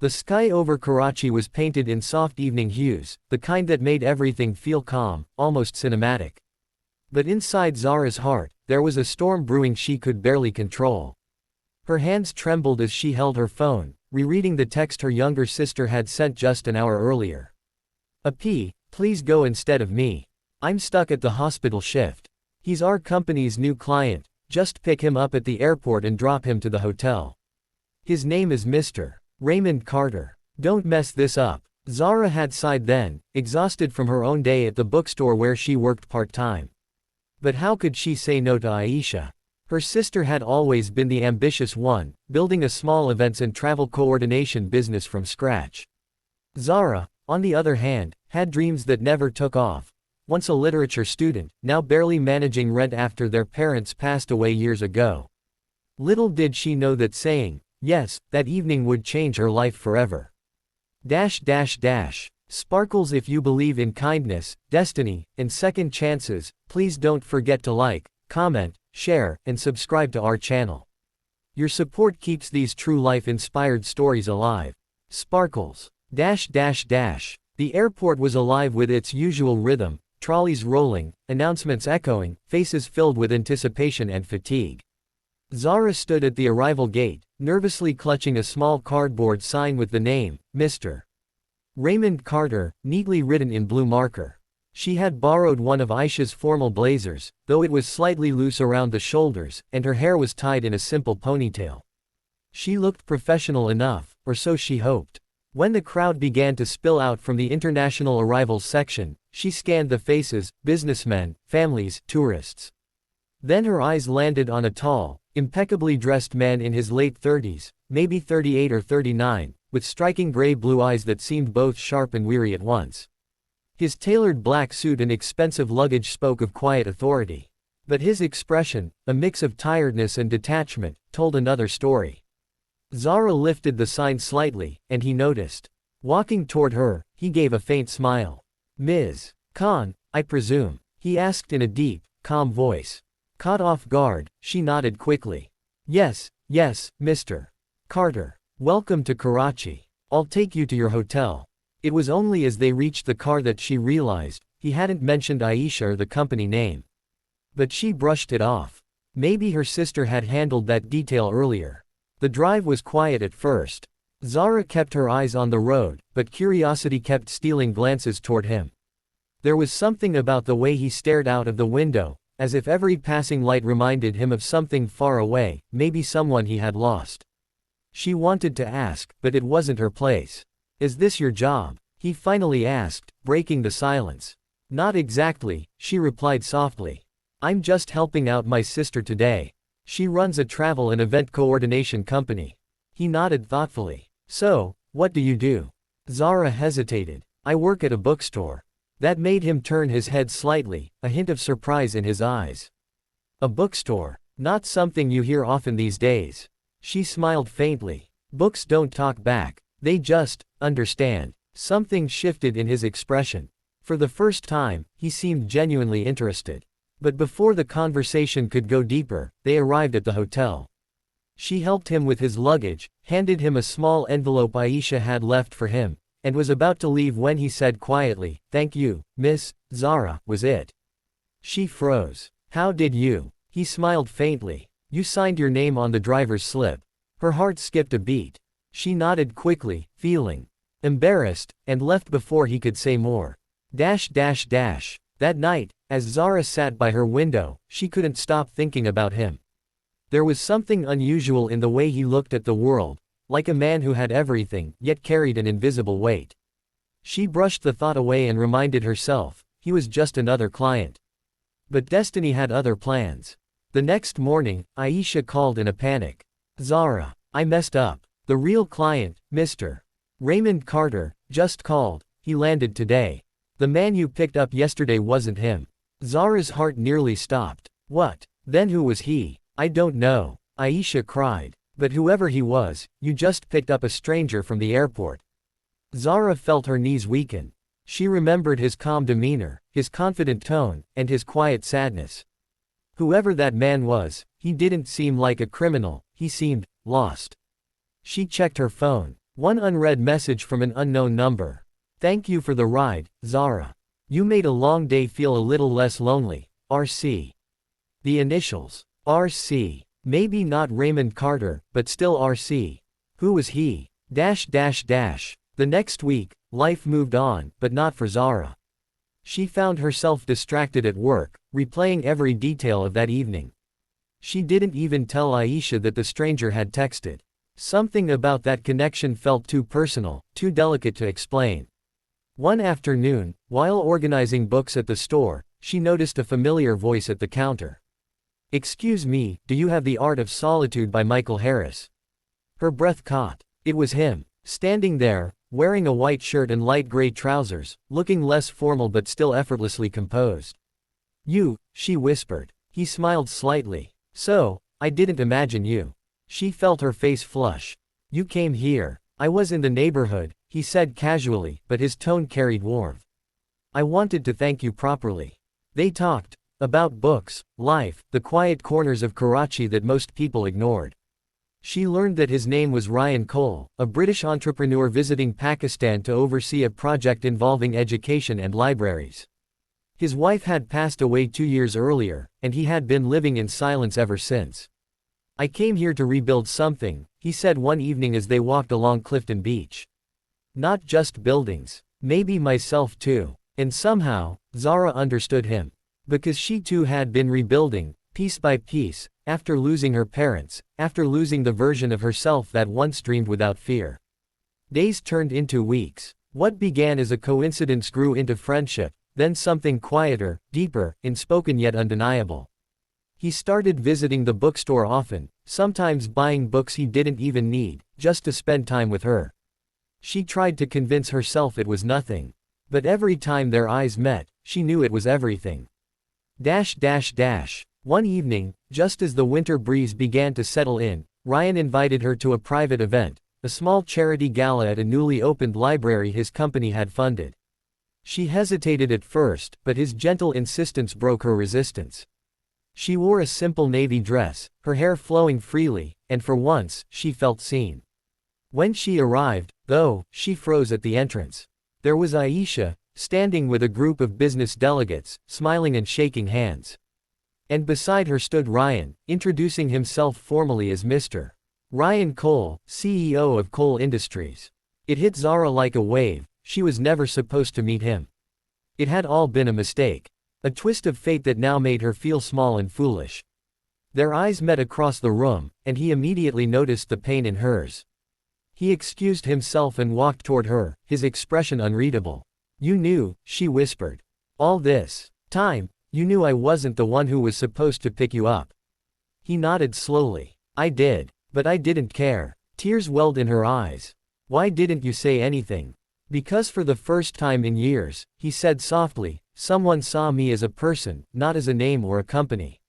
The sky over Karachi was painted in soft evening hues, the kind that made everything feel calm, almost cinematic. But inside Zara's heart, there was a storm brewing she could barely control. Her hands trembled as she held her phone, rereading the text her younger sister had sent just an hour earlier. Please go instead of me. I'm stuck at the hospital shift. He's our company's new client, just pick him up at the airport and drop him to the hotel. His name is Mr. Raymond Carter. Don't mess this up. Zara had sighed then, exhausted from her own day at the bookstore where she worked part-time. But how could she say no to Aisha? Her sister had always been the ambitious one, building a small events and travel coordination business from scratch. Zara, on the other hand, had dreams that never took off. Once a literature student, now barely managing rent after their parents passed away years ago. Little did she know that saying yes that evening would change her life forever. Sparkles, if you believe in kindness, destiny, and second chances, please don't forget to like, comment, share, and subscribe to our channel. Your support keeps these true life-inspired stories alive. Sparkles. The airport was alive with its usual rhythm, trolleys rolling, announcements echoing, faces filled with anticipation and fatigue. Zara stood at the arrival gate, nervously clutching a small cardboard sign with the name, Mr. Raymond Carter, neatly written in blue marker. She had borrowed one of Aisha's formal blazers, though it was slightly loose around the shoulders, and her hair was tied in a simple ponytail. She looked professional enough, or so she hoped. When the crowd began to spill out from the international arrivals section, she scanned the faces, businessmen, families, tourists. Then her eyes landed on a tall, impeccably dressed man in his late 30s, maybe 38 or 39, with striking gray-blue eyes that seemed both sharp and weary at once. His tailored black suit and expensive luggage spoke of quiet authority. But his expression, a mix of tiredness and detachment, told another story. Zara lifted the sign slightly, and he noticed. Walking toward her, he gave a faint smile. "Ms. Khan, I presume?" he asked in a deep, calm voice. Caught off guard, she nodded quickly. Yes, Mr. Carter. Welcome to Karachi. I'll take you to your hotel." It was only as they reached the car that she realized, he hadn't mentioned Aisha or the company name. But she brushed it off. Maybe her sister had handled that detail earlier. The drive was quiet at first. Zara kept her eyes on the road, but curiosity kept stealing glances toward him. There was something about the way he stared out of the window, as if every passing light reminded him of something far away, maybe someone he had lost. She wanted to ask, but it wasn't her place. "Is this your job?" he finally asked, breaking the silence. "Not exactly," she replied softly. "I'm just helping out my sister today. She runs a travel and event coordination company." He nodded thoughtfully. "So, what do you do?" Zara hesitated. "I work at a bookstore." That made him turn his head slightly, a hint of surprise in his eyes. "A bookstore? Not something you hear often these days." She smiled faintly. "Books don't talk back. They just understand." Something shifted in his expression. For the first time, he seemed genuinely interested. But before the conversation could go deeper, they arrived at the hotel. She helped him with his luggage, handed him a small envelope Aisha had left for him, and was about to leave when he said quietly, "Thank you, Miss Zara." Was it? She froze. "How did you?" He smiled faintly. "You signed your name on the driver's slip." Her heart skipped a beat. She nodded quickly, feeling embarrassed, and left before he could say more. That night, as Zara sat by her window, she couldn't stop thinking about him. There was something unusual in the way he looked at the world, like a man who had everything, yet carried an invisible weight. She brushed the thought away and reminded herself, he was just another client. But destiny had other plans. The next morning, Aisha called in a panic. "Zara, I messed up. The real client, Mr. Raymond Carter, just called. He landed today. The man you picked up yesterday wasn't him." Zara's heart nearly stopped. "What? Then who was he?" "I don't know," Aisha cried. "But whoever he was, you just picked up a stranger from the airport." Zara felt her knees weaken. She remembered his calm demeanor, his confident tone, and his quiet sadness. Whoever that man was, he didn't seem like a criminal, he seemed lost. She checked her phone. One unread message from an unknown number. Thank you for the ride, Zara. You made a long day feel a little less lonely, RC. The initials. RC. Maybe not Raymond Carter, but still RC. Who was he? The next week, life moved on, but not for Zara. She found herself distracted at work, replaying every detail of that evening. She didn't even tell Aisha that the stranger had texted. Something about that connection felt too personal, too delicate to explain. One afternoon, while organizing books at the store, she noticed a familiar voice at the counter. "Excuse me, do you have The Art of Solitude by Michael Harris?" Her breath caught. It was him, standing there, wearing a white shirt and light gray trousers, looking less formal but still effortlessly composed. "You," she whispered. He smiled slightly. "So, I didn't imagine you." She felt her face flush. "You came here." "I was in the neighborhood," he said casually, but his tone carried warmth. "I wanted to thank you properly." They talked about books, life, the quiet corners of Karachi that most people ignored. She learned that his name was Ryan Cole, a British entrepreneur visiting Pakistan to oversee a project involving education and libraries. His wife had passed away 2 years earlier, and he had been living in silence ever since. "I came here to rebuild something," he said one evening as they walked along Clifton Beach. "Not just buildings. Maybe myself too." And somehow, Zara understood him. Because she too had been rebuilding, piece by piece, after losing her parents, after losing the version of herself that once dreamed without fear. Days turned into weeks. What began as a coincidence grew into friendship, then something quieter, deeper, unspoken yet undeniable. He started visiting the bookstore often, sometimes buying books he didn't even need, just to spend time with her. She tried to convince herself it was nothing. But every time their eyes met, she knew it was everything. One evening, just as the winter breeze began to settle in, Ryan invited her to a private event, a small charity gala at a newly opened library his company had funded. She hesitated at first, but his gentle insistence broke her resistance. She wore a simple navy dress, her hair flowing freely, and for once, she felt seen. When she arrived, though, she froze at the entrance. There was Aisha, standing with a group of business delegates, smiling and shaking hands. And beside her stood Ryan, introducing himself formally as Mr. Ryan Cole, CEO of Cole Industries. It hit Zara like a wave. She was never supposed to meet him. It had all been a mistake. A twist of fate that now made her feel small and foolish. Their eyes met across the room, and he immediately noticed the pain in hers. He excused himself and walked toward her, his expression unreadable. "You knew," she whispered. "All this time, you knew I wasn't the one who was supposed to pick you up." He nodded slowly. "I did. But I didn't care." Tears welled in her eyes. "Why didn't you say anything?" "Because for the first time in years," he said softly, "someone saw me as a person, not as a name or a company.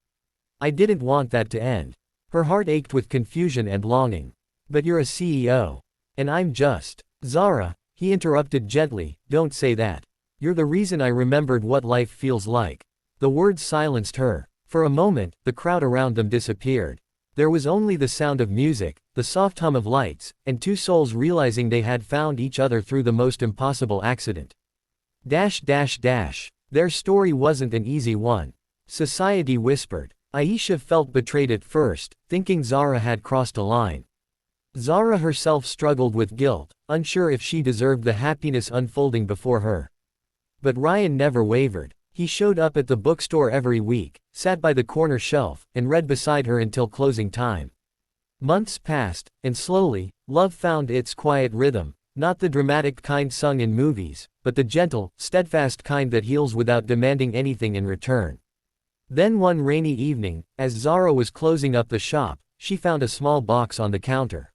I didn't want that to end." Her heart ached with confusion and longing. "But you're a CEO. And I'm just." "Zara," he interrupted gently, "don't say that. You're the reason I remembered what life feels like." The words silenced her. For a moment, the crowd around them disappeared. There was only the sound of music, the soft hum of lights, and two souls realizing they had found each other through the most impossible accident. Their story wasn't an easy one. Society whispered. Aisha felt betrayed at first, thinking Zara had crossed a line. Zara herself struggled with guilt, unsure if she deserved the happiness unfolding before her. But Ryan never wavered. He showed up at the bookstore every week, sat by the corner shelf, and read beside her until closing time. Months passed, and slowly, love found its quiet rhythm, not the dramatic kind sung in movies, but the gentle, steadfast kind that heals without demanding anything in return. Then one rainy evening, as Zara was closing up the shop, she found a small box on the counter.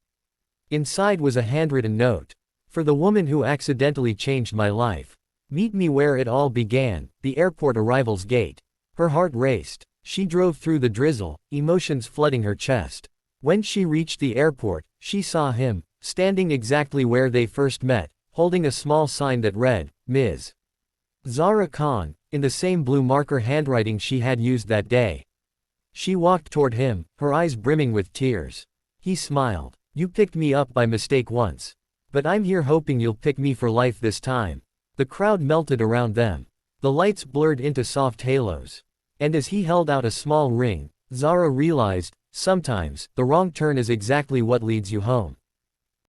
Inside was a handwritten note. "For the woman who accidentally changed my life. Meet me where it all began, the airport arrivals gate." Her heart raced. She drove through the drizzle, emotions flooding her chest. When she reached the airport, she saw him, standing exactly where they first met, holding a small sign that read, Ms. Zara Khan, in the same blue marker handwriting she had used that day. She walked toward him, her eyes brimming with tears. He smiled. "You picked me up by mistake once. But I'm here hoping you'll pick me for life this time. The crowd melted around them. The lights blurred into soft halos. And as he held out a small ring, Zara realized, sometimes, the wrong turn is exactly what leads you home.